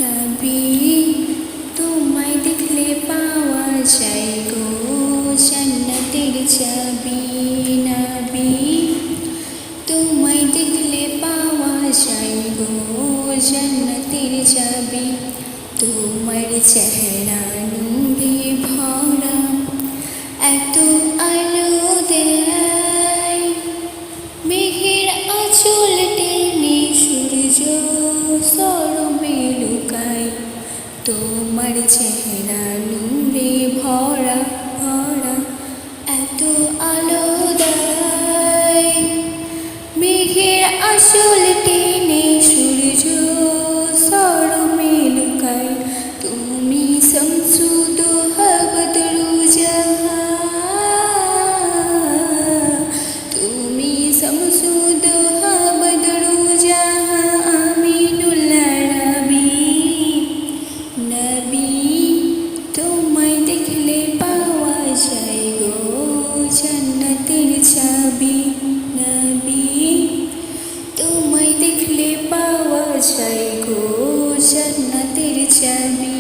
নবী তোমায় দেখলে পাওয়া যায় গো জান্নাতের চাবি। নবী তোমায় দেখলে পাওয়া যায় গো জান্নাতের চাবি। তোমার চেহারা নূরে ভরা, এত আলো দেয়, মেঘের আঁচল টেনে সূর্য সরবে লুকায়। তোমার চেহারা নূরে ভরা ভরা, এত আলো দেয়, মেঘের আঁচল টেনে সূর্য সরবে লুকায়। তুমি শামসুদ বদরু জাহান, তুমি শামসুদ বদরু জাহান, আমিনুল আরবি। নবী তোমায় দেখলে পাওয়া যায় গো জান্নাতের চাবি। নবী তোমায় দেখলে পাওয়া যায় গো জান্নাতের চাবি।